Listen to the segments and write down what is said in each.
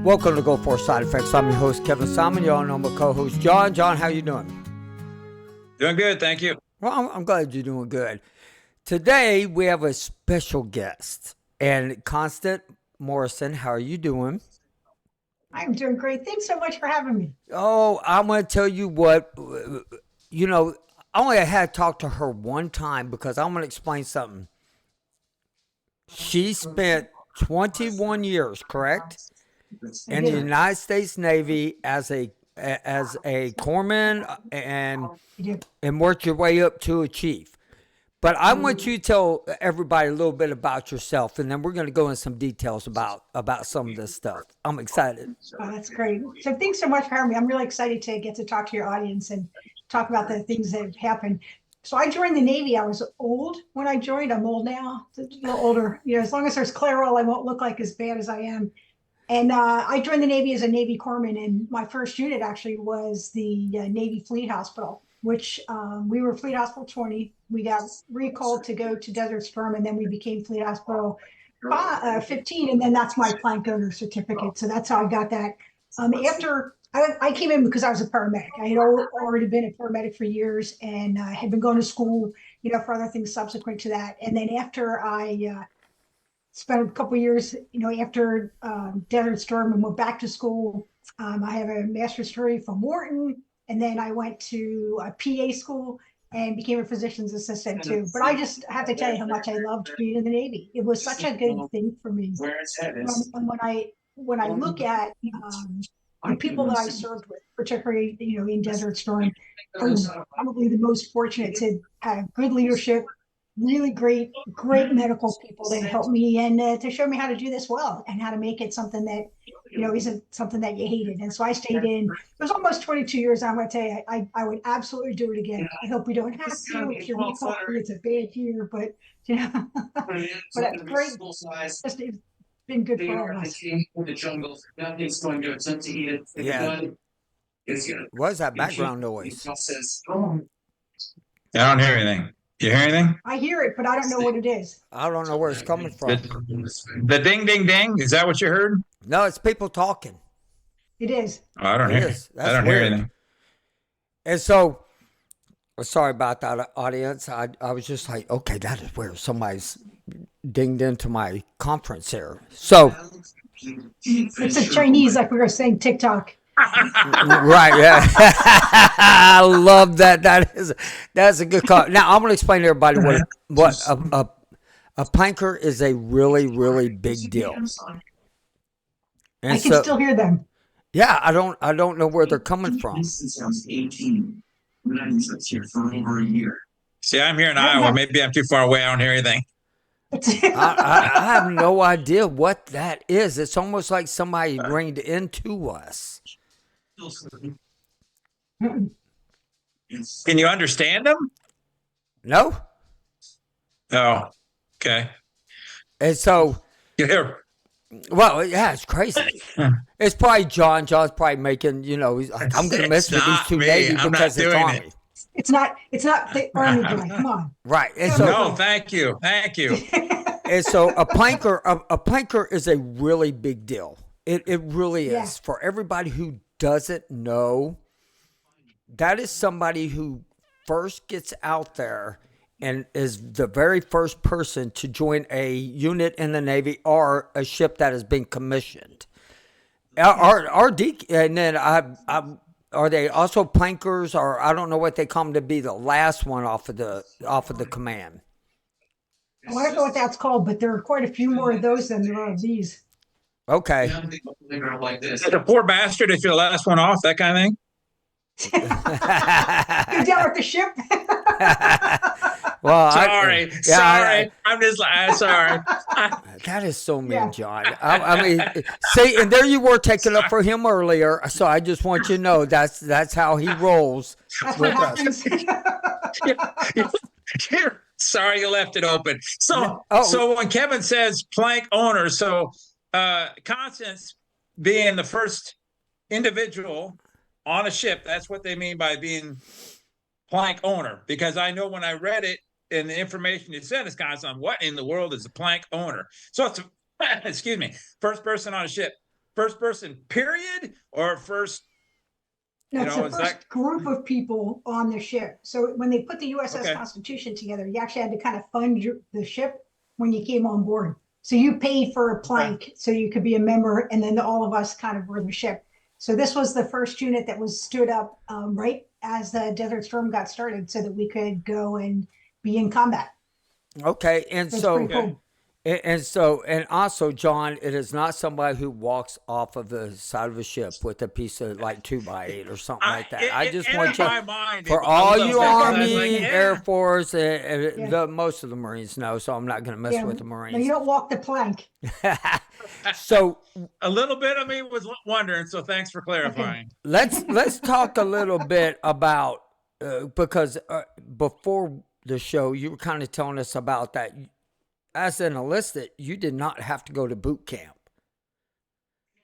Welcome to Go For Side Effects. I'm your host, Kevin Simon. You all know my co-host, John. John, how you doing? Doing good, thank you. Well, I'm glad you're doing good. Today, we have a special guest. And Constance Morrison, how are you doing? I'm doing great. Thanks so much for having me. Oh, I'm going to tell you what, I only had talked to her one time because I'm going to explain something. She spent 21 years, correct? In the United States Navy as a corpsman and worked your way up to a chief. But I want you to tell everybody a little bit about yourself, and then we're going to go into some details about some of this stuff. I'm excited. Oh, that's great. So thanks so much for having me. I'm really excited to get to talk to your audience and talk about the things that have happened. So I joined the Navy. I was old when I joined. I'm old now, a little older. As long as there's Clairol, I won't look like as bad as I am. And I joined the Navy as a Navy corpsman, and my first unit actually was the Navy Fleet Hospital, which we were Fleet Hospital 20. We got recalled to go to Desert Storm, and then we became Fleet Hospital 15, and then that's my plank owner certificate. So that's how I got that. After I came in because I was a paramedic. I had already been a paramedic for years, and had been going to school, for other things subsequent to that. And then after I spent a couple of years, after Desert Storm and went back to school. I have a master's degree from Wharton, and then I went to a PA school and became a physician's assistant too. But I just have to tell you how much I loved being in the Navy. It was such a good thing for me. And when I look at the people that I served with, particularly in Desert Storm, I was probably the most fortunate to have good leadership, really great medical people that helped me and to show me how to do this well and how to make it something that isn't something that you hated. And so I stayed in. It was almost 22 years. I'm going to tell you, I would absolutely do it again. I hope we don't have to. If you're it's a bad year, but but it's great. It's been good for all of us. Yeah. What's that background noise? I don't hear anything. You hear anything? I hear it, but I don't know what it is. I don't know where it's coming from. The ding, ding, ding. Is that what you heard? No, it's people talking. It is. Oh, I don't hear it. I don't hear anything. And so, sorry about that, audience. I was just like, okay, that is where somebody's dinged into my conference here. So it's a Chinese, like we were saying, TikTok. Right, yeah. I love that. That's a good call. Now I'm going to explain to everybody what a planker is. A really, really big deal. And I can still hear them. Yeah, I don't know where they're coming from. See, I'm here in Iowa. Maybe I'm too far away. I don't hear anything. I have no idea what that is. It's almost like somebody ringed into us. Can you understand them? No. Oh, okay. And so, well, yeah, it's crazy. It's probably John. John's probably making, he's like, I'm going to mess with these two Navy because it's Army. It's not the Army guy. Come on. Right. And so, no, thank you. And so a planker is a really big deal. It really is. Yeah. For everybody who doesn't know, that is somebody who first gets out there and is the very first person to join a unit in the Navy or a ship that has been commissioned. And then are they also plankers, or I don't know what they call them, to be the last one off of the command? Well, I don't know what that's called, but there are quite a few more of those than there are of these. Okay. Is it a poor bastard if you're the last one off, that kind of thing? You're down with the ship? Well, sorry. I'm just sorry. That is so mean, John. I mean, see, and there you were taking up for him earlier. So I just want you to know that's how he rolls. That's what happens. Sorry you left it open. So when Kevin says plank owner, so Constance being the first individual on a ship, that's what they mean by being plank owner. Because I know when I read it and the information you said is kind of what in the world is a plank owner? So it's excuse me, first person on a ship, first person period or first? No, it's the first group of people on the ship. So when they put the USS Constitution together, you actually had to kind of fund the ship when you came on board. So you paid for a plank so you could be a member, and then all of us kind of were the ship. So this was the first unit that was stood up right as the Desert Storm got started, so that we could go and be in combat. Okay, and so, and also, John, it is not somebody who walks off of the side of a ship with a piece of like 2x8 or something like that. I just want you, for all you Army, Air Force, most of the Marines know, so I'm not going to mess with the Marines. No, you don't walk the plank. So a little bit of me was wondering, so thanks for clarifying. Let's talk a little bit about because before the show, you were kind of telling us about that. As an enlisted, you did not have to go to boot camp.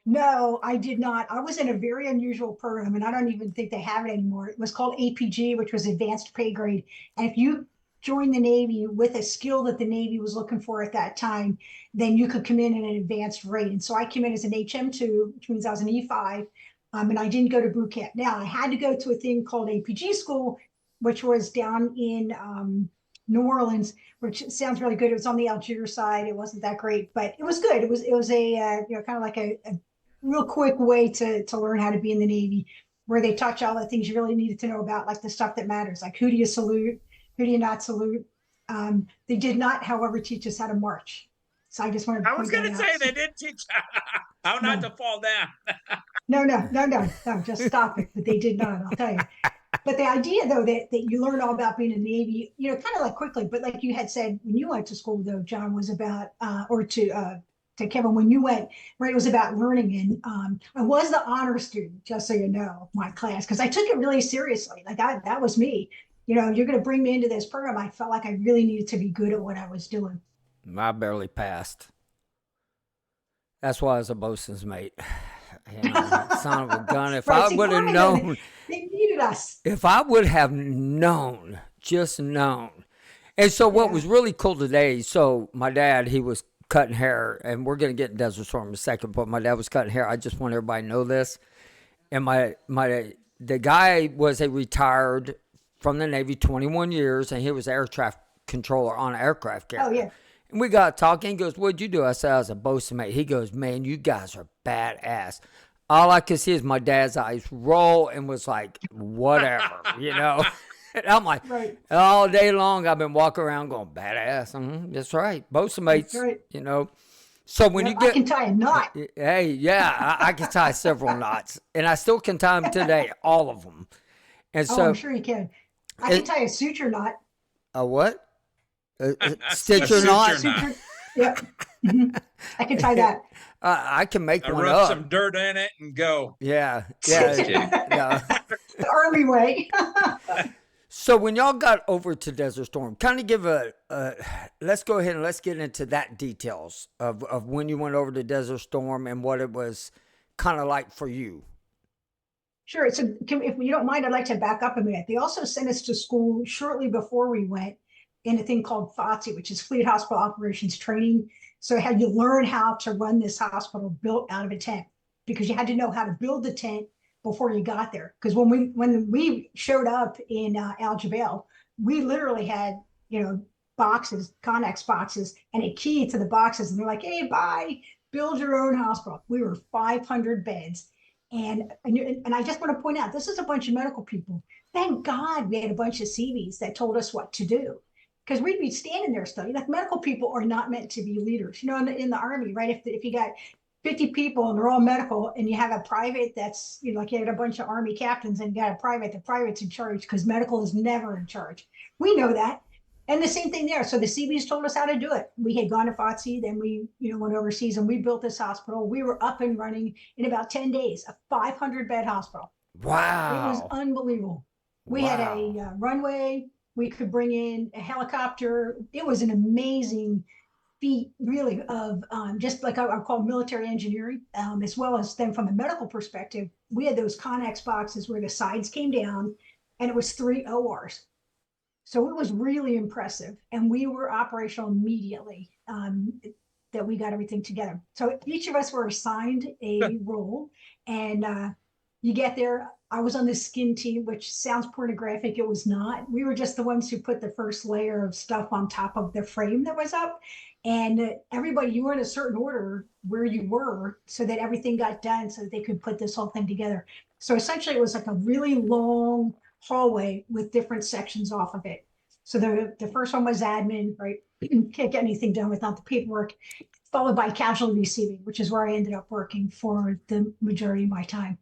No, I did not. I was in a very unusual program, and I don't even think they have it anymore. It was called APG, which was Advanced Pay Grade. And if you joined the Navy with a skill that the Navy was looking for at that time, then you could come in at an advanced rate. And so I came in as an HM2, which means I was an E5, and I didn't go to boot camp. Now, I had to go to a thing called APG school, which was down in New Orleans, which sounds really good. It was on the Algiers side. It wasn't that great, but it was good. It was a kind of like a real quick way to learn how to be in the Navy, where they taught you all the things you really needed to know about, like the stuff that matters, like who do you salute, who do you not salute. They did not, however, teach us how to march. So I just wanted to I was going to say they didn't teach how not to fall down. No, just stop it. But they did not, I'll tell you. But the idea, though, that you learn all about being in the Navy, kind of like quickly, but like you had said when you went to school, though, John, was about, or to Kevin, when you went, right, it was about learning. And I was the honor student, just so you know, my class, because I took it really seriously. Like that was me. You're going to bring me into this program. I felt like I really needed to be good at what I was doing. I barely passed. That's why I was a bosun's mate. Son of a gun. If I would have known, they needed us. If I would have known, just known. And so what was really cool today, so my dad, he was cutting hair, and we're going to get in Desert Storm in a second, but my dad was cutting hair. I just want everybody to know this. And the guy was a retired from the Navy, 21 years, and he was air traffic controller on an aircraft carrier. Oh, yeah. And we got talking. He goes, "What'd you do?" I said, "I was a bosun mate." He goes, "Man, you guys are badass." All I could see is my dad's eyes roll and was like, whatever, And I'm like, all day long, I've been walking around going, badass. That's right. Bosun mates, So when you get. I can tie a knot. Hey, yeah, I can tie several knots. And I still can tie them today, all of them. And so. I'm sure you can. I can tie a suture knot. A what? A stitcher knot? Suture, yeah. I can tie that. I can make one rub up. Some dirt in it and go. Yeah. The Army way. So when y'all got over to Desert Storm, kind of give let's go ahead and let's get into that details of when you went over to Desert Storm and what it was kind of like for you. Sure. So if you don't mind, I'd like to back up a minute. They also sent us to school shortly before we went in a thing called FOTC, which is Fleet Hospital Operations Training. So I had you learn how to run this hospital built out of a tent, because you had to know how to build the tent before you got there. Because when we showed up in Al Jabeil, we literally had, boxes, Connex boxes, and a key to the boxes. And they're like, "Hey, bye, build your own hospital." We were 500 beds. And I just want to point out, this is a bunch of medical people. Thank God we had a bunch of CVs that told us what to do. Because we'd be standing there studying. Like, medical people are not meant to be leaders. In the Army, right? If you got 50 people and they're all medical, and you have a private that's, like you had a bunch of Army captains and you got a private, the private's in charge, because medical is never in charge. We know that. And the same thing there. So the CVs told us how to do it. We had gone to FOTC, then we, went overseas, and we built this hospital. We were up and running in about 10 days, a 500-bed hospital. Wow. It was unbelievable. We had a runway. We could bring in a helicopter. It was an amazing feat, really, of just like I call military engineering, as well as then from a medical perspective. We had those Connex boxes where the sides came down, and it was 3 ORs. So it was really impressive, and we were operational immediately. that we got everything together. So each of us were assigned a role, and you get there. I was on the skin team, which sounds pornographic. It was not. We were just the ones who put the first layer of stuff on top of the frame that was up. And everybody, you were in a certain order where you were so that everything got done so that they could put this whole thing together. So essentially, it was like a really long hallway with different sections off of it. So the first one was admin, right? Can't get anything done without the paperwork, followed by casualty receiving, which is where I ended up working for the majority of my time.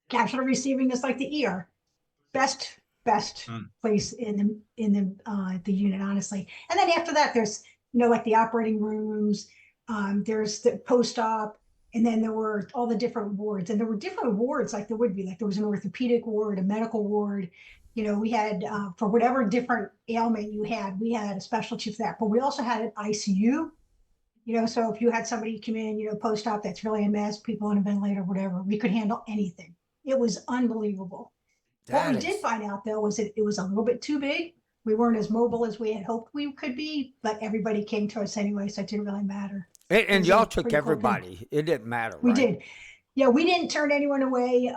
Casualty receiving is like the ER, best place in the unit, honestly. And then after that, there's like the operating rooms, there's the post-op, and then there were all the different wards, and there were different wards like there would be, like there was an orthopedic ward, a medical ward. We had for whatever different ailment you had, we had a specialty for that. But we also had an ICU. So if you had somebody come in, post-op that's really a mess, people on a ventilator, whatever, we could handle anything. It was unbelievable. What we did find out, though, was that it was a little bit too big. We weren't as mobile as we had hoped we could be, but everybody came to us anyway, so it didn't really matter. And y'all took everybody. It didn't matter, We right? did. Yeah, we didn't turn anyone away.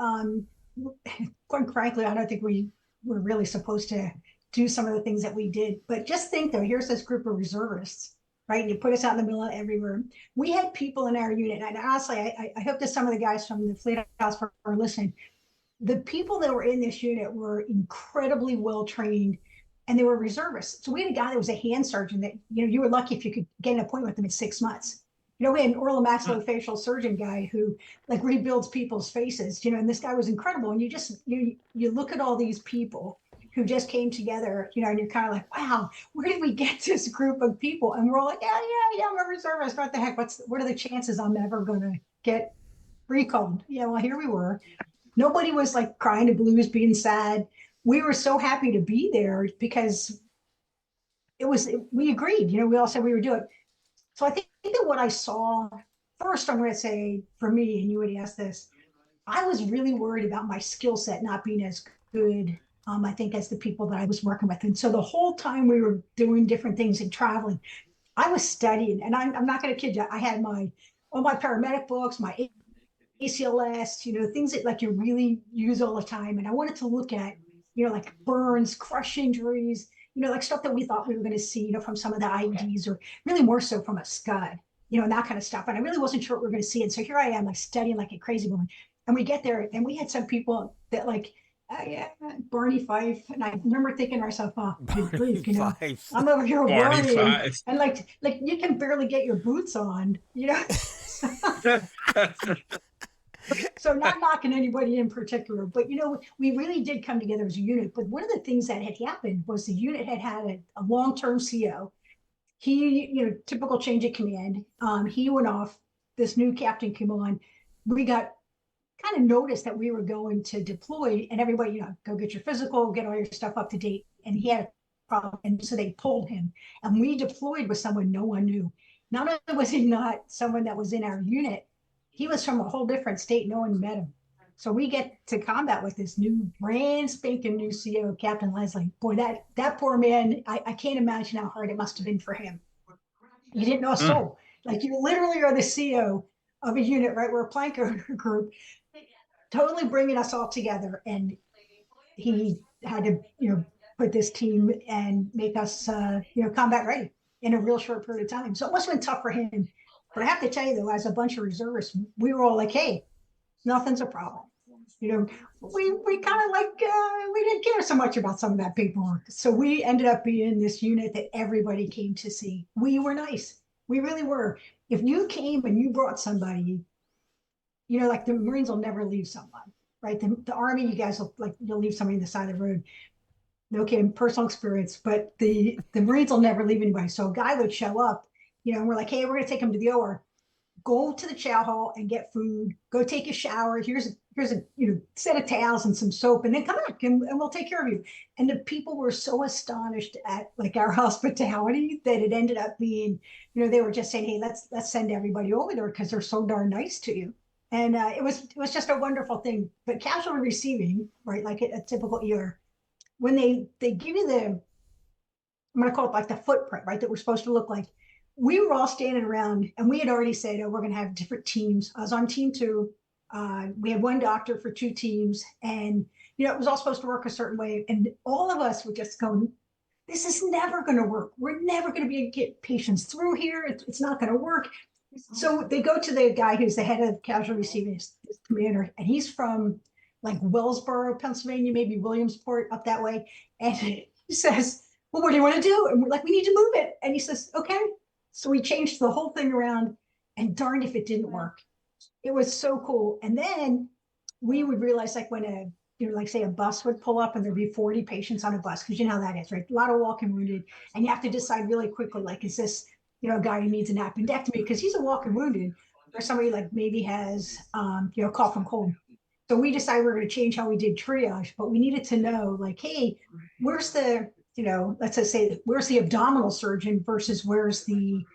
Quite frankly, I don't think we were really supposed to do some of the things that we did. But just think, though, here's this group of reservists, right? And you put us out in the middle of everywhere. We had people in our unit, and honestly, I hope that some of the guys from the Fleet House are listening. The people that were in this unit were incredibly well trained, and they were reservists. So we had a guy that was a hand surgeon that, you were lucky if you could get an appointment with him in 6 months. We had an oromaxillofacial surgeon guy who like rebuilds people's faces, and this guy was incredible. And you look at all these people who just came together, and you're kind of like, wow, where did we get this group of people? And we're all like, yeah, I'm a reservist. What the heck? What are the chances I'm ever going to get recalled? Yeah, well, here we were. Nobody was like crying to blues, being sad. We were so happy to be there because we agreed, we all said we would do it. So I think that what I saw first, I'm going to say for me, and you would ask this, I was really worried about my skill set not being as good, I think, as the people that I was working with. And so the whole time we were doing different things and traveling, I was studying, and I'm not going to kid you. I had all my paramedic books, my ACLS, things that like you really use all the time. And I wanted to look at, like burns, crush injuries, like stuff that we thought we were going to see, from some of the IEDs, or really more so from a SCUD, and that kind of stuff. And I really wasn't sure what we were going to see. And so here I am, like studying like a crazy woman. And we get there, and we had some people that like, yeah, Barney Fife. And I remember thinking to myself, oh, good grief, I'm over here with Barney. And like you can barely get your boots on, So not knocking anybody in particular, but we really did come together as a unit. But one of the things that had happened was the unit had a long-term CO. He, typical change of command. He went off. This new captain came on. We got kind of noticed that we were going to deploy, and everybody, go get your physical, get all your stuff up to date. And he had a problem, and so they pulled him. And we deployed with someone no one knew. Not only was he not someone that was in our unit, he was from a whole different state. No one met him. So we get to combat with this brand spanking new CO, Captain Leslie. Boy, that poor man, I can't imagine how hard it must have been for him. You didn't know a soul. Like, you literally are the CO of a unit, right? We're a plank group, totally bringing us all together. And he had to, put this team and make us, combat ready in a real short period of time. So it must have been tough for him. But I have to tell you, though, as a bunch of reservists, we were all like, hey, nothing's a problem. We kind of like, we didn't care so much about some of that paperwork. So we ended up being this unit that everybody came to see. We were nice. We really were. If you came and you brought somebody, like the Marines will never leave someone, right? The Army, you guys you'll leave somebody on the side of the road. No kidding, personal experience, but the Marines will never leave anybody. So a guy would show up, and we're like, hey, we're going to take him to the OR. Go to the chow hall and get food. Go take a shower. Here's a set of towels and some soap, and then come back and we'll take care of you. And the people were so astonished at like our hospitality that it ended up being, they were just saying, hey, let's send everybody over there because they're so darn nice to you. And it was just a wonderful thing. But casualty receiving, right, like a typical ER, when they give you I'm going to call it like the footprint, right, that we're supposed to look like. we were all standing around, and we had already said, oh, we're going to have different teams. I was on team 2. We had one doctor for 2 teams, and it was all supposed to work a certain way. And all of us were just going, this is never going to work. We're never going to be able to get patients through here. It's not going to work. So they go to the guy who's the head of casualty receiving, his commander, and he's from like Wellsboro, Pennsylvania, maybe Williamsport, up that way. And he says, well, what do you want to do? And we're like, we need to move it. And he says, okay. So we changed the whole thing around, and darned if it didn't work. It was so cool. And then we would realize, like, when like say a bus would pull up and there'd be 40 patients on a bus, because you know how that is, right? A lot of walking wounded, and you have to decide really quickly, like, is this, a guy who needs an appendectomy because he's a walking wounded, or somebody like maybe has, cough and cold. So we decided we we're going to change how we did triage, but we needed to know, like, hey, where's the, let's just say, where's the abdominal surgeon versus where's the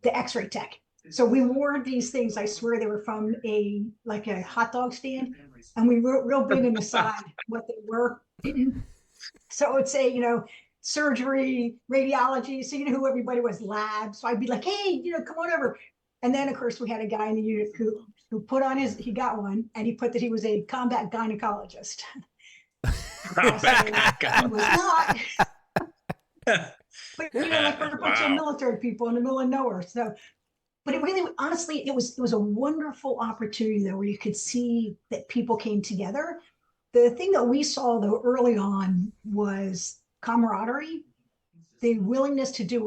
X-ray tech? So we wore these things. I swear they were from a hot dog stand, and we wrote real big on the side what they were. So it would say, surgery, radiology. So who everybody was, lab. So I'd be like, hey, come on over. And then of course we had a guy in the unit who put on he got one, and he put that he was a combat gynecologist. He was not. But like we're a bunch of military people in the middle of nowhere. So, but it really, honestly, it was a wonderful opportunity though, where you could see that people came together. The thing that we saw though early on was camaraderie, the willingness to do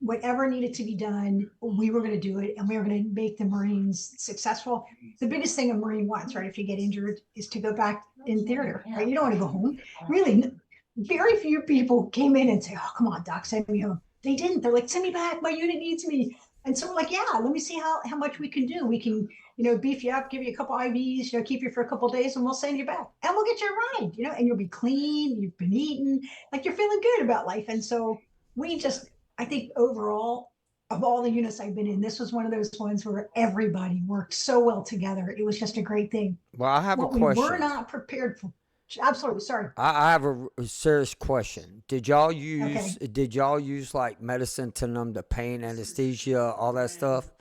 whatever needed to be done. We were going to do it, and we were going to make the Marines successful. The biggest thing a Marine wants, right, if you get injured, is to go back in theater, right? You don't want to go home. Really, very few people came in and say, oh, come on, doc, send me home. They didn't. They're like, send me back. My unit needs me. And so we're like, yeah, let me see how much we can do. We can, beef you up, give you a couple IVs, keep you for a couple of days, and we'll send you back. And we'll get you a ride, and you'll be clean, you've been eating, like you're feeling good about life. And so I think overall, of all the units I've been in, this was one of those ones where everybody worked so well together. It was just a great thing. Well, I have a question. We were not prepared for. Absolutely, sorry. I have a serious question. Did y'all use like medicine to numb the pain, anesthesia, all that stuff?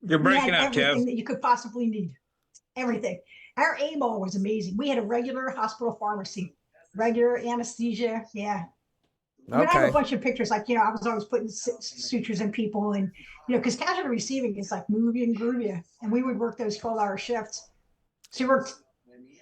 You're breaking up, Kev. Everything that you could possibly need. Everything. Our AMOL was amazing. We had a regular hospital pharmacy, regular anesthesia. Yeah. I mean, I have a bunch of pictures. Like, I was always putting sutures in people, and because casualty receiving is like move you and groove you, and we would work those 12-hour shifts. So you worked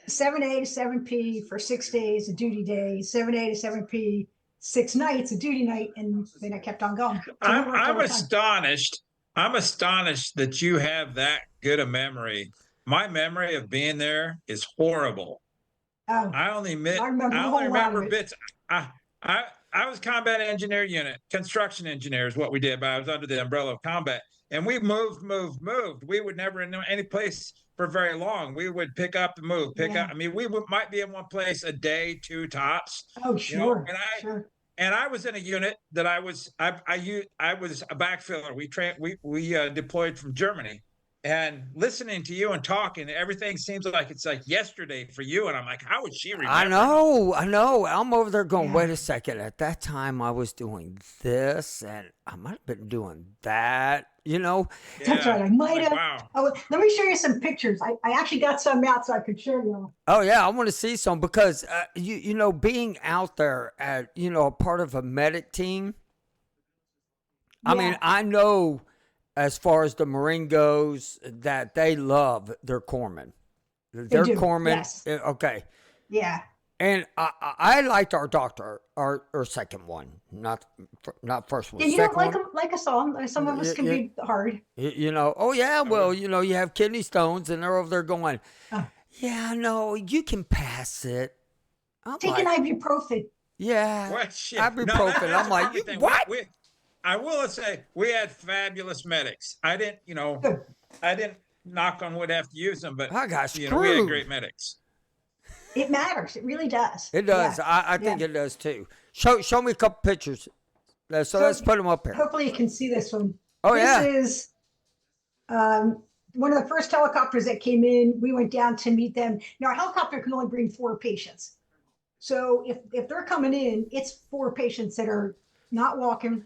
7A to 7P for 6 days, a duty day, 7A to 7P, 6 nights, a duty night, and then I kept on going. So I'm astonished. I'm astonished that you have that good a memory. My memory of being there is horrible. Oh, I only remember bits. I was combat engineer unit, construction engineer is what we did, but I was under the umbrella of combat. And we moved. We would never in any place for very long. We would pick up and move, up. I mean, might be in one place a day, 2 tops. Oh, sure. And I was in a unit that I was a backfiller. We deployed from Germany. And listening to you and talking, everything seems like it's like yesterday for you. And I'm like, how would she remember? I know. I'm over there going, wait a second. At that time, I was doing this, and I might have been doing that, That's right. I might have. Wow. Oh, let me show you some pictures. I actually got some out so I could show you. Oh, yeah. I want to see some because, being out there at, a part of a medic team, I mean, I know – as far as the Marine goes, that they love their corpsmen. Their corpsmen. Yes. Okay. Yeah. And I liked our doctor, our second one, not first one. And you don't like us all. Some of us can be hard. Oh yeah, well, you have kidney stones, and they're over there going, yeah, no, you can pass it. Take an ibuprofen. Yeah. What shit? Ibuprofen. No, I'm like, what? I will say we had fabulous medics. I didn't knock on wood have to use them, but I got screwed. We had great medics. It matters. It really does. It does. Yeah. I think it does too. Show me a couple pictures. So let's put them up here. Hopefully you can see this one. Oh, This is one of the first helicopters that came in. We went down to meet them. Now, our helicopter can only bring 4 patients. So if they're coming in, it's 4 patients that are not walking,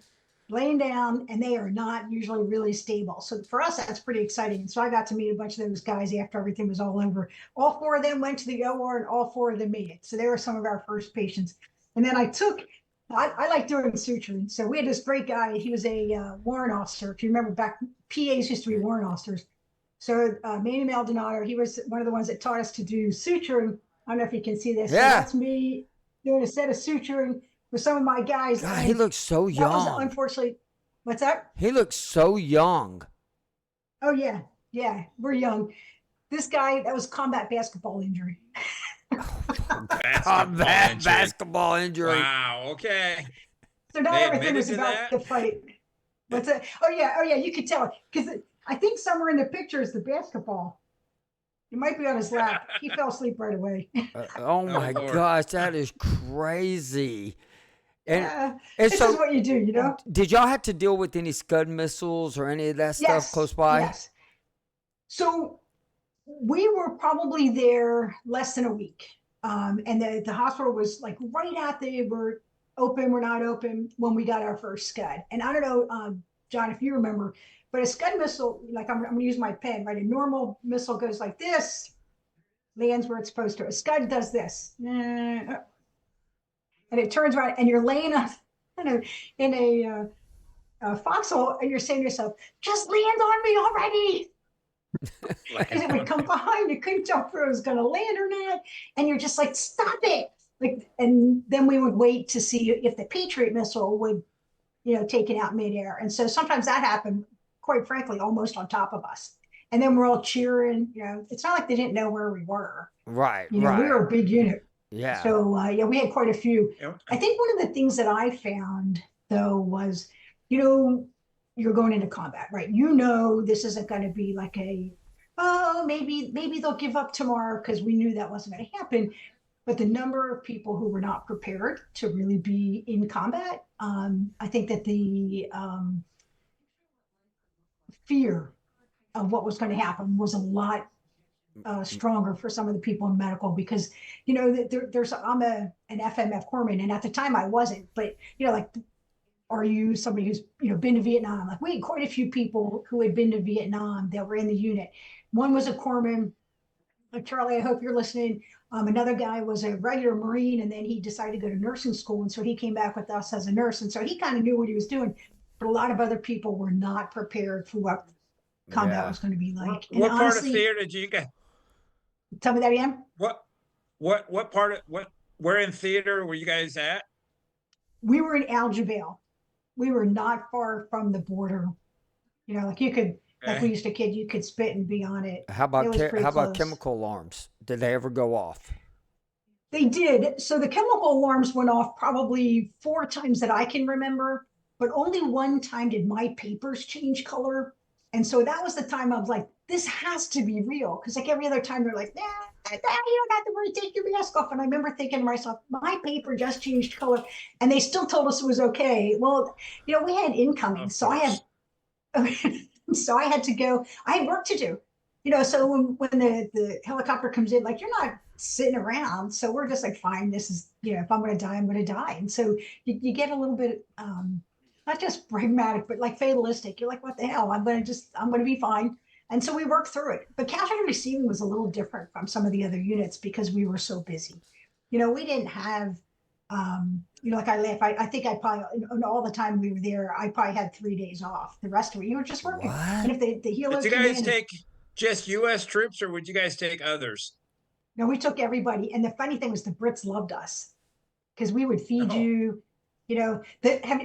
laying down, and they are not usually really stable. So for us, that's pretty exciting. And so I got to meet a bunch of those guys after everything was all over. All 4 of them went to the OR, and all 4 of them made it. So they were some of our first patients. And then I like doing suturing. So we had this great guy. He was a warrant officer. If you remember back, PAs used to be warrant officers. So Manny Maldonado, he was one of the ones that taught us to do suturing. I don't know if you can see this. Yeah. So that's me doing a set of suturing with some of my guys. God, he looks so young. Was, unfortunately, what's that? He looks so young. Oh yeah, yeah, we're young. This guy, that was combat basketball injury. Basketball injury. Wow. Okay. So not everything was about the fight. What's that? Oh yeah. You could tell because I think somewhere in the picture is the basketball. It might be on his lap. He fell asleep right away. Oh my gosh, that is crazy. And this so, is what you do, you know? Did y'all have to deal with any Scud missiles or any of that stuff close by? Yes. So we were probably there less than a week. And the hospital was like right at we're open, we're not open when we got our first Scud. And I don't know, John, if you remember, but a Scud missile, like I'm going to use my pen, right? A normal missile goes like this, lands where it's supposed to. A Scud does this. And it turns around, and you're laying in a foxhole, and you're saying to yourself, just land on me already. Because it would come behind, you couldn't tell if it was going to land or not. And you're just like, stop it. And then we would wait to see if the Patriot missile would, take it out midair. And so sometimes that happened, quite frankly, almost on top of us. And then we're all cheering. It's not like they didn't know where we were. Right. We were a big unit. Yeah. So we had quite a few. I think one of the things that I found though was, you're going into combat, right? This isn't going to be like maybe they'll give up tomorrow, because we knew that wasn't going to happen. But the number of people who were not prepared to really be in combat, I think that the fear of what was going to happen was a lot stronger for some of the people in medical, because I'm an FMF corpsman, and at the time I wasn't, but are you somebody who's been to Vietnam? Like, we had quite a few people who had been to Vietnam that were in the unit. One was a corpsman. Charlie, I hope you're listening. Another guy was a regular Marine, and then he decided to go to nursing school, and so he came back with us as a nurse, and so he kind of knew what he was doing. But a lot of other people were not prepared for what combat was going to be like. What part of theater did you get? Tell me that again. What part of where in theater were you guys at? We were in Algevale. We were not far from the border. Like you could, like we used to kid, you could spit and be on it. How about chemical alarms? Did they ever go off? They did. So the chemical alarms went off probably 4 times that I can remember, but only 1 time did my papers change color. And so that was the time I was like, this has to be real. Because like every other time they're like, you don't have to worry, take your mask off. And I remember thinking to myself, my paper just changed color. And they still told us it was okay. Well, we had incoming. So I had to go. I had work to do. So when the helicopter comes in, like, you're not sitting around. So we're just like, fine, this is, if I'm going to die, I'm going to die. And so you get a little bit, not just pragmatic, but like fatalistic. You're like, what the hell? I'm going to be fine. And so we worked through it. But casualty receiving was a little different from some of the other units because we were so busy. We didn't have, like I laugh. I think I probably, all the time we were there, I probably had 3 days off. The rest of it, you were just working. What? And if the healers did you guys take just U.S. troops, or would you guys take others? No, we took everybody. And the funny thing was the Brits loved us because we would feed you. I don't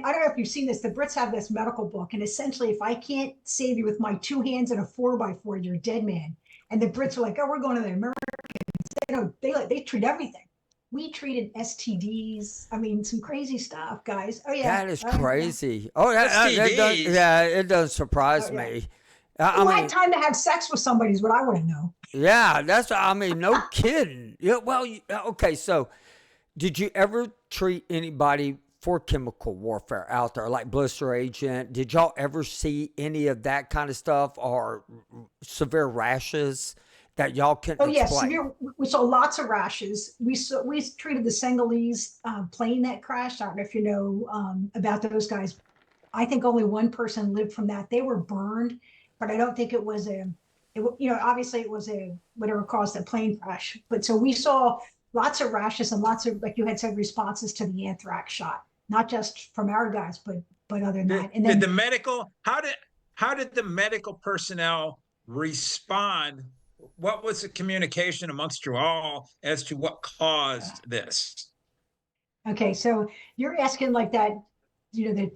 know if you've seen this. The Brits have this medical book, and essentially, if I can't save you with my 2 hands and a 4x4, you're a dead man. And the Brits are like, oh, we're going to the Americans. They treat everything. We treated STDs. I mean, some crazy stuff, guys. Oh yeah, that is crazy. Oh, it does surprise me. Who had time to have sex with somebody is what I want to know. Yeah, no kidding. Yeah, well, okay. So, did you ever treat anybody for chemical warfare out there, like blister agent? Did y'all ever see any of that kind of stuff, or severe rashes that y'all can explain? Yes, we saw lots of rashes. We treated the Senegalese plane that crashed. I don't know if you know about those guys. I think only one person lived from that. They were burned, but I don't think it was obviously it was a whatever caused the plane crash. But so we saw lots of rashes and lots of, like you had said, responses to the anthrax shot, not just from our guys, but other than that. And then did the medical, how did the medical personnel respond? What was the communication amongst you all as to what caused this? okay, so you're asking like that, in the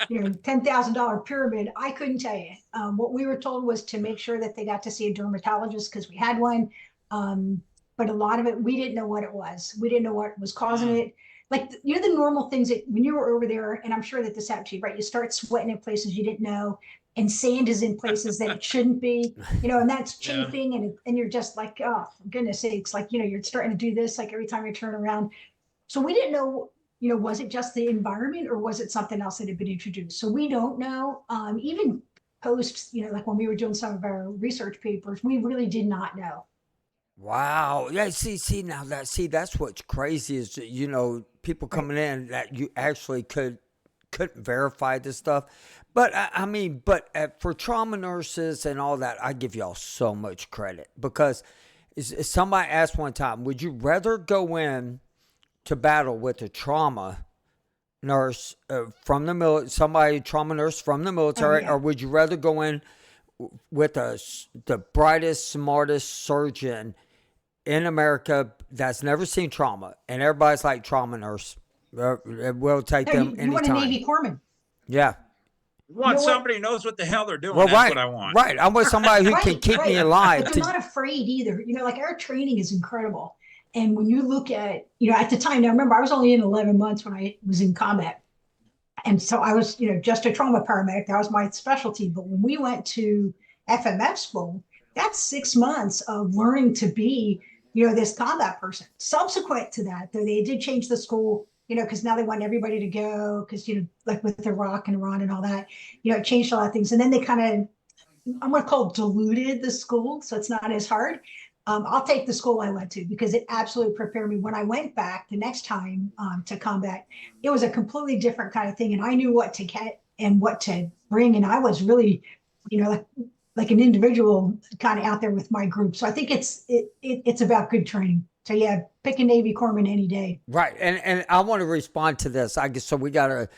$10,000 pyramid. I couldn't tell you. What we were told was to make sure that they got to see a dermatologist because we had one. But a lot of it, we didn't know what it was. We didn't know what was causing it. Like, the normal things that when you were over there, and I'm sure that this happened to you, right? You start sweating in places you didn't know, and sand is in places that it shouldn't be, and that's chafing, and you're just like, oh, for goodness sakes, like, you're starting to do this, like every time you turn around. So we didn't know, was it just the environment or was it something else that had been introduced? So we don't know. Even post, like when we were doing some of our research papers, we really did not know. Wow. Yeah. That's what's crazy is, people coming in that you actually couldn't verify this stuff. But for trauma nurses and all that, I give y'all so much credit because somebody asked one time, would you rather go in to battle with a trauma nurse from the military, trauma nurse from the military, or would you rather go in with the brightest, smartest surgeon in America that's never seen trauma? And everybody's like, trauma nurse. We'll take them anytime. You want a Navy corpsman. Yeah. You want somebody who knows what the hell they're doing. Well, that's what I want. Right. I want somebody who can keep me alive. But they're not afraid either. Like our training is incredible. And when you look at, at the time, now remember, I was only in 11 months when I was in combat. And so I was, just a trauma paramedic. That was my specialty. But when we went to FMF school, that's 6 months of learning to be, this combat person. Subsequent to that, though, they did change the school, because now they want everybody to go because, like with Iraq and Iran and all that, it changed a lot of things. And then they kind of, I'm going to call it diluted the school. So it's not as hard. I'll take the school I went to because it absolutely prepared me. When I went back the next time to combat, it was a completely different kind of thing. And I knew what to get and what to bring. And I was really, like an individual kind of out there with my group. So I think it's about good training. So yeah, pick a Navy corpsman any day. Right. And I want to respond to this. I guess so we got a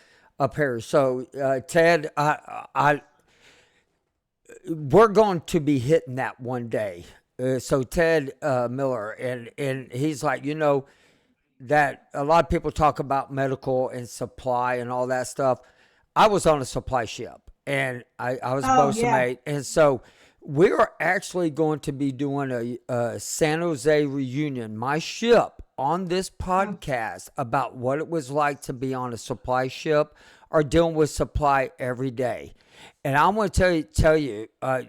up here. So Ted, we're going to be hitting that one day. So Ted Miller, and he's like, that a lot of people talk about medical and supply and all that stuff. I was on a supply ship, and I was a bosun mate, and so we are actually going to be doing a San Jose reunion, my ship, on this podcast about what it was like to be on a supply ship or dealing with supply every day. And I want to tell you, I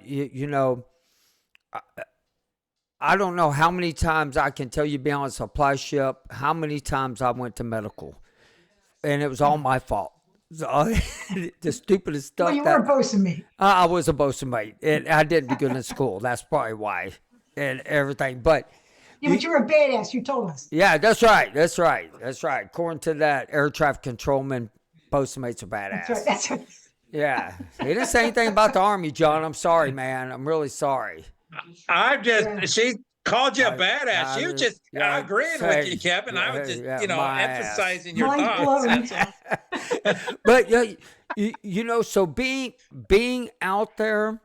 don't know how many times I can tell you being on a supply ship, how many times I went to medical. And it was all my fault. The stupidest stuff. Well, you were a bosun mate. I was a bosun mate. And I didn't do good in school. That's probably why. And everything. But but you're a badass. You told us. Yeah, that's right. According to that, air traffic controlman, bosun mates are badass. That's right. Yeah. He didn't say anything about the Army, John. I'm sorry, man. I'm really sorry. She called you a badass. You just agreeing with you, Kevin. I was just, emphasizing your thoughts. But so being out there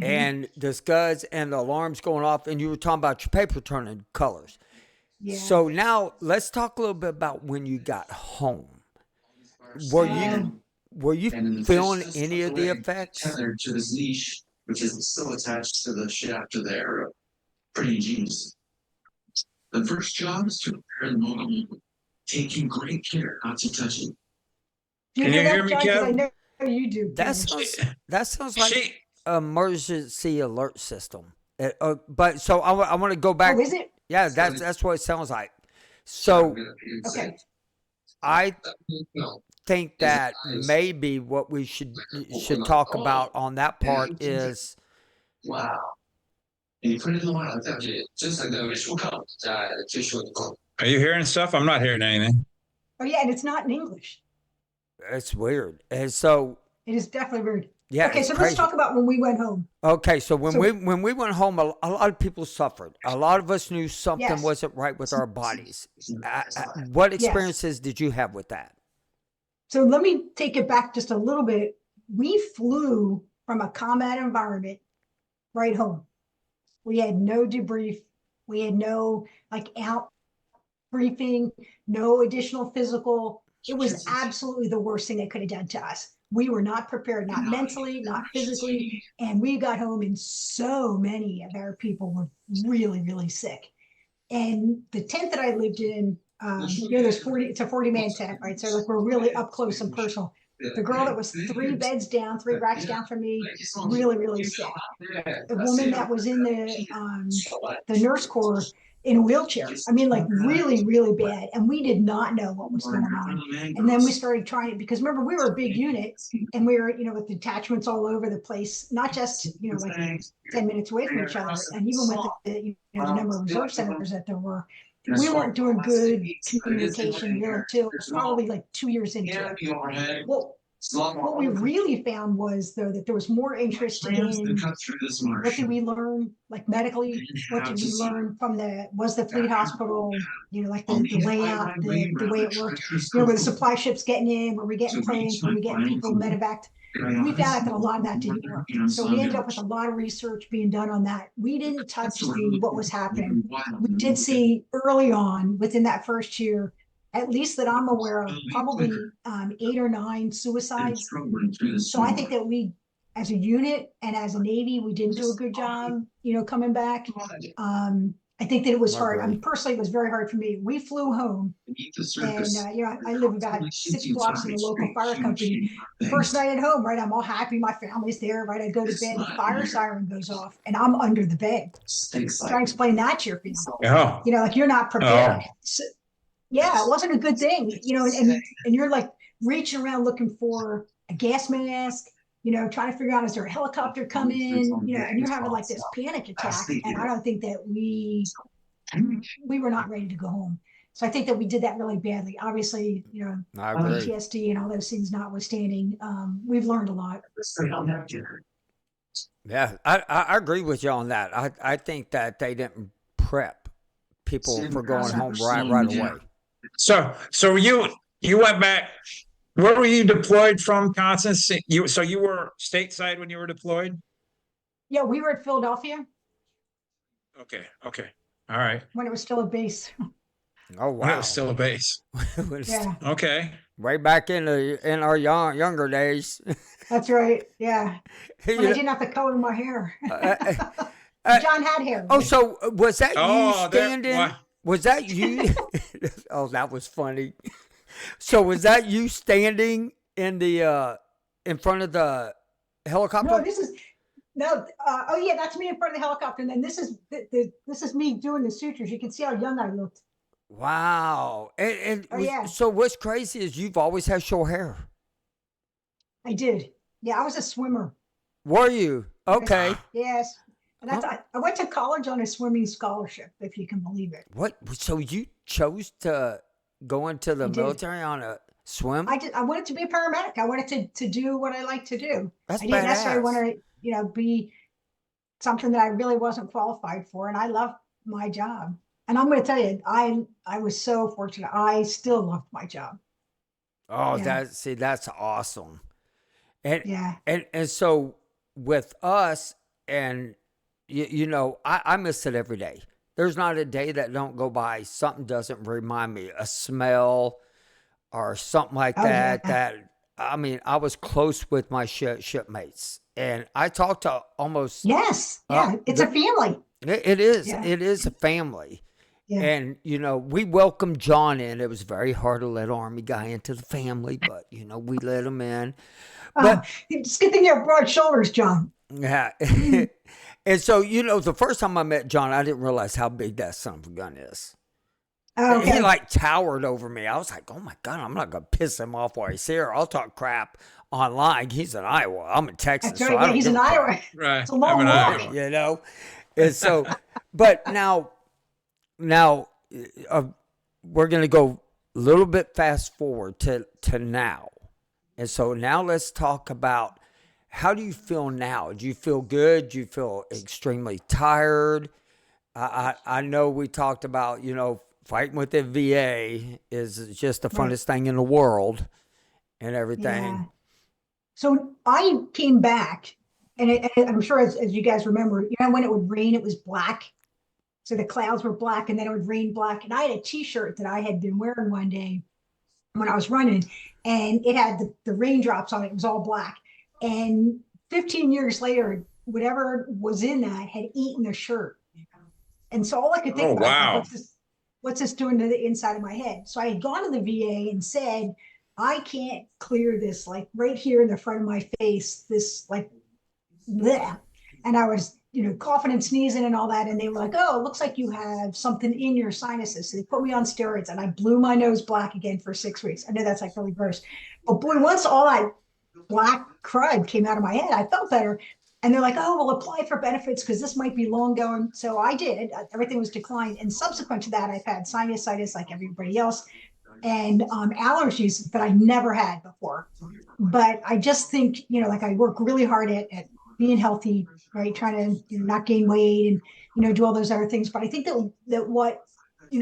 and the scuds and the alarms going off, and you were talking about your paper turning colors. Yeah. So now let's talk a little bit about when you got home. Were you feeling any of the effects? Tethered to this leash, which is still attached to the shaft of the arrow. Pretty ingenious. The first job is to prepare the motor, taking great care not to touch it. Can you hear me, Kevin? I know you do. That sounds like emergency alert system. But so I want to go back. Oh, is it? Yeah, that's what it sounds like. So okay. I think that maybe what we should talk about on that part is. Wow. And you put it in the water, just like Are you hearing stuff? I'm not hearing anything. Oh yeah, and it's not in English. It's weird. And so, It is definitely weird. yeah, Okay, it's so crazy. let's talk about when we went home. Okay, so when So- we went home, a lot of people suffered. A lot of us knew something Yes. wasn't right with our bodies. What Yes. experiences did you have with that? So let me take it back just a little bit. We flew from a combat environment right home. We had no debrief. We had no out briefing, no additional physical. It was absolutely the worst thing they could have done to us. We were not prepared, not mentally, not physically. And we got home and so many of our people were really, really sick. And the tent that I lived in, there's 40, it's a 40-man tent, right? So like we're really up close and personal. The girl that was 3 beds down, 3 racks down from me, really, really sick. The woman that was in the nurse corps in a wheelchair. I mean, like really, really bad. And we did not know what was going on. And then we started trying, because remember, we were a big unit and we were, with detachments all over the place, not just, like 10 minutes away from each other. And even with the number of reserve centers that there were, we weren't doing good communication really until probably like 2 years into it. What we really found was, though, that there was more interest in what did we learn, like medically, what did we learn from the fleet hospital, like the layout, the way it worked, were the supply ships getting in, were we getting planes, were we getting people medevaced? We found out that a lot of that didn't work. So we ended up with a lot of research being done on that. We didn't touch what was happening. We did see early on, within that first year, at least that I'm aware of, probably 8 or 9 suicides. So I think that we, as a unit and as a Navy, we didn't do a good job, coming back. I think that it was hard. I mean, personally, it was very hard for me. We flew home, and I live about 6 blocks from the local fire company. First night at home, right? I'm all happy, my family's there, right? I go to bed, the fire siren goes off, and I'm under the bed. Try to explain that to your family. Oh. Like you're not prepared. So, yeah, it wasn't a good thing, and you're like reaching around looking for a gas mask, trying to figure out, is there a helicopter coming, and you're having like this panic attack. And I don't think that we were not ready to go home. So I think that we did that really badly. Obviously, PTSD and all those things notwithstanding, we've learned a lot. Yeah, I agree with you on that. I think that they didn't prep people for going home right away. So you went back. Where were you deployed from, Constance? So you were stateside when you were deployed? Yeah, we were at Philadelphia. Okay. All right. When it was still a base. Oh wow. When it was still a base. Yeah. Okay. Way back in our younger days. That's right. Yeah. When I didn't have to color my hair. John had hair. Oh, so was that you standing? Was that you? Oh, that was funny. So was that you standing in front of the helicopter? No, oh yeah, that's me in front of the helicopter. And then this is me doing the sutures. You can see how young I looked. Wow. So what's crazy is you've always had short hair. I did. Yeah, I was a swimmer. Were you? Okay. Yes. And I went to college on a swimming scholarship, if you can believe it. What? So you chose to go into the military on a swim? I did. I wanted to be a paramedic. I wanted to do what I like to do. That's I didn't badass. necessarily want to, be something that I really wasn't qualified for. And I loved my job. And I'm going to tell you, I was so fortunate. I still loved my job. Oh, yeah. That's awesome. And yeah. And so with us, and I miss it every day. There's not a day that don't go by something doesn't remind me, a smell or something like that. Yeah. That I mean, I was close with my shipmates, and I talked to almost. Yes, yeah, it's a family. It is. Yeah. It is a family. Yeah. And we welcomed John in. It was very hard to let Army guy into the family, but we let him in. But it's a good thing you have broad shoulders, John. Yeah. And so, the first time I met John, I didn't realize how big that son of a gun is. Oh, okay. He like towered over me. I was like, oh my God, I'm not going to piss him off while he's here. I'll talk crap online. He's in Iowa. I'm in Texas. That's right. So he's in Iowa. Right. It's a long walk. And so, but now we're going to go a little bit fast forward to now. And so now let's talk about, how do you feel now? Do you feel good? Do you feel extremely tired? I know we talked about, fighting with the VA is just the Right. funnest thing in the world and Yeah. everything. So I came back, and I'm sure as you guys remember, when it would rain, it was black. So the clouds were black and then it would rain black. And I had a t-shirt that I had been wearing one day when I was running, and it had the raindrops on it. It was all black. And 15 years later, whatever was in that had eaten the shirt. And so all I could think Oh, about wow. was, what's this doing to the inside of my head? So I had gone to the VA and said, I can't clear this, like right here in the front of my face, this like bleh. And I was, coughing and sneezing and all that. And they were like, oh, it looks like you have something in your sinuses. So they put me on steroids and I blew my nose black again for 6 weeks. I know that's like really gross. But boy, once all that black crud came out of my head, I felt better. And they're like, oh, we'll apply for benefits because this might be long going. So I did. Everything was declined. And subsequent to that, I've had sinusitis like everybody else, and allergies that I never had before. But I just think, like I work really hard at being healthy, right? Trying to not gain weight and, do all those other things. But I think that what,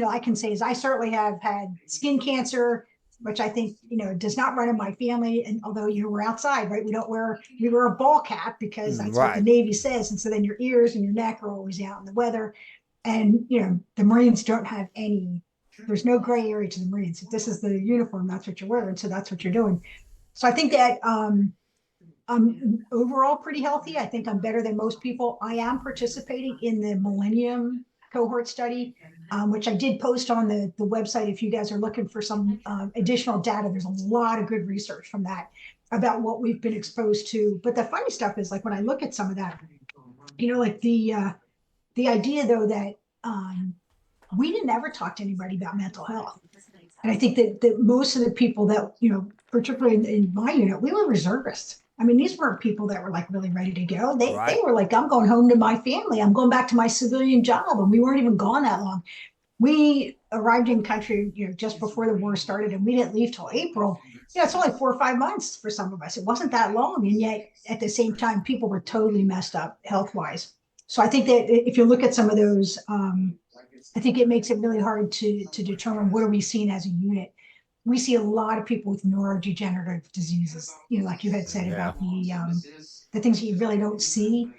I can say is I certainly have had skin cancer, which I think, does not run in my family. And although, we're outside, right? We wear a ball cap because that's what the Right. Navy says. And so then your ears and your neck are always out in the weather. And, the Marines don't have there's no gray area to the Marines. If this is the uniform, that's what you're wearing. So that's what you're doing. So I think that I'm overall pretty healthy. I think I'm better than most people. I am participating in the Millennium cohort study, which I did post on the website. If you guys are looking for some additional data, there's a lot of good research from that about what we've been exposed to. But the funny stuff is, like, when I look at some of that, like the idea though that we didn't ever talk to anybody about mental health. And I think that most of the people that, particularly in my unit, we were reservists. I mean, these weren't people that were like really ready to go. They Right. were like, I'm going home to my family. I'm going back to my civilian job. And we weren't even gone that long. We arrived in country, just before the war started, and we didn't leave till April. It's only 4 or 5 months for some of us. It wasn't that long. And yet at the same time, people were totally messed up health-wise. So I think that if you look at some of those, I think it makes it really hard to determine what are we seeing as a unit. We see a lot of people with neurodegenerative diseases, like you had said about the things that you really don't see,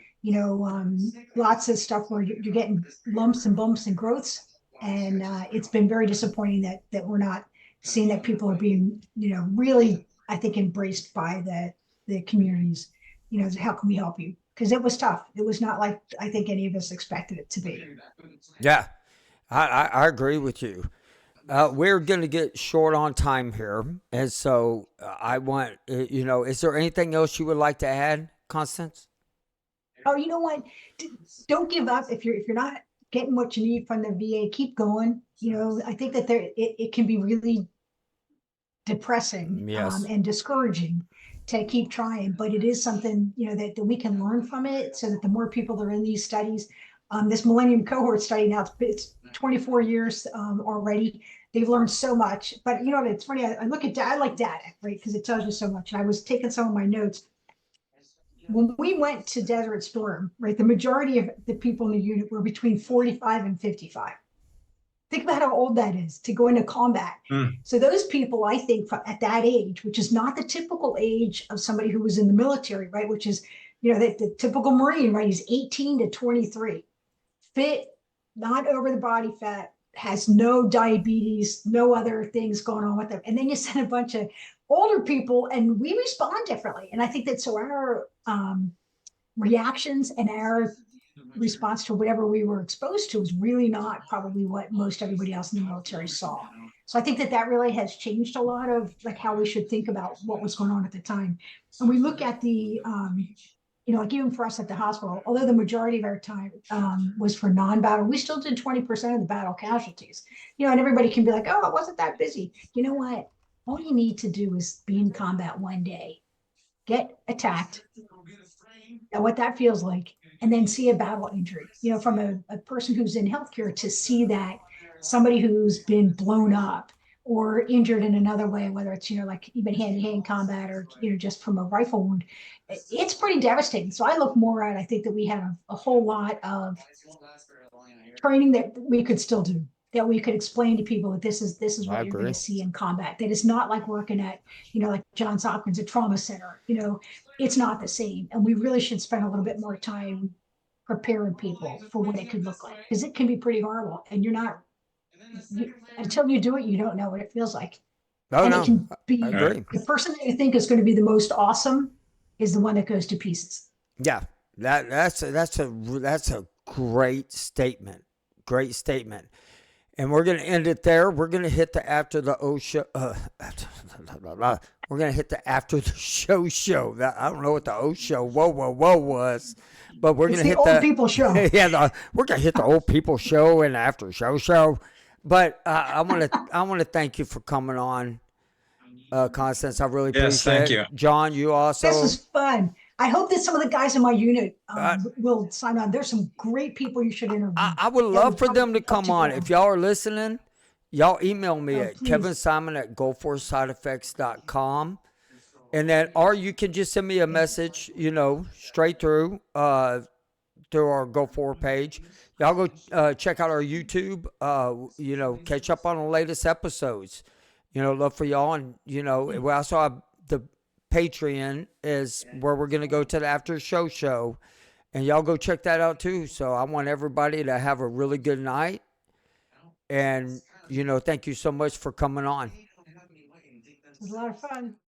lots of stuff where you're getting lumps and bumps and growths. And it's been very disappointing that we're not seeing that people are being, really, I think, embraced by the communities. How can we help you? Because it was tough. It was not like I think any of us expected it to be. Yeah, I agree with you. We're going to get short on time here. And so I want, is there anything else you would like to add, Constance? Oh, you know what? Don't give up if you're not getting what you need from the VA. Keep going. I think that it can be really depressing Yes. and discouraging to keep trying, but it is something that we can learn from it. So that the more people that are in these studies, this Millennium cohort study now, it's 24 years already. They've learned so much. But it's funny. I look at I like data, right? Because it tells you so much. And I was taking some of my notes. When we went to Desert Storm, right, the majority of the people in the unit were between 45 and 55. Think about how old that is to go into combat. So those people, I think, at that age, which is not the typical age of somebody who was in the military, right, which is, the typical Marine, right, he's 18 to 23, fit, not over the body fat, has no diabetes, no other things going on with them. And then you send a bunch of older people and we respond differently. And I think that so our reactions and our response to whatever we were exposed to is really not probably what most everybody else in the military saw. So I think that really has changed a lot of like how we should think about what was going on at the time. And we look at the, like even for us at the hospital, although the majority of our time was for non-battle, we still did 20% of the battle casualties. And everybody can be like, oh, it wasn't that busy. You know what? All you need to do is be in combat one day, get attacked, and what that feels like, and then see a battle injury. From a person who's in healthcare, to see that somebody who's been blown up or injured in another way, whether it's, like even hand-to-hand combat or, just from a rifle wound, it's pretty devastating. So I look more at, I think that we have a whole lot of training that we could still do, that we could explain to people that this is I what you're going agree. to see in combat. That it's not like working at, like Johns Hopkins, a trauma center. It's not the same. And we really should spend a little bit more time preparing people for what it could look like, because it can be pretty horrible. And until you do it, you don't know what it feels like. Oh, And no, it can be, I agree. the person that you think is going to be the most awesome is the one that goes to pieces. Yeah, that's a great statement. Great statement. And we're going to end it there. We're going to hit the after the show. We're going to hit the after the show. I don't know what the show whoa was, but we're going to hit the old people show. Yeah, we're going to hit the old people show and the after show. But I want to thank you for coming on, Constance. I really appreciate thank it. you. John, you also. This was fun. I hope that some of the guys in my unit will sign on. There's some great people you should interview. I would love for them to come on. If y'all are listening, y'all email me at kevinsimon@goforsideeffects.com. And then, or you can just send me a message, straight through our Go For page. Y'all go check out our YouTube, catch up on the latest episodes. Love for y'all. And, we also have the Patreon is where we're going to go to the after show. And y'all go check that out too. So I want everybody to have a really good night. And, thank you so much for coming on. It was a lot of fun.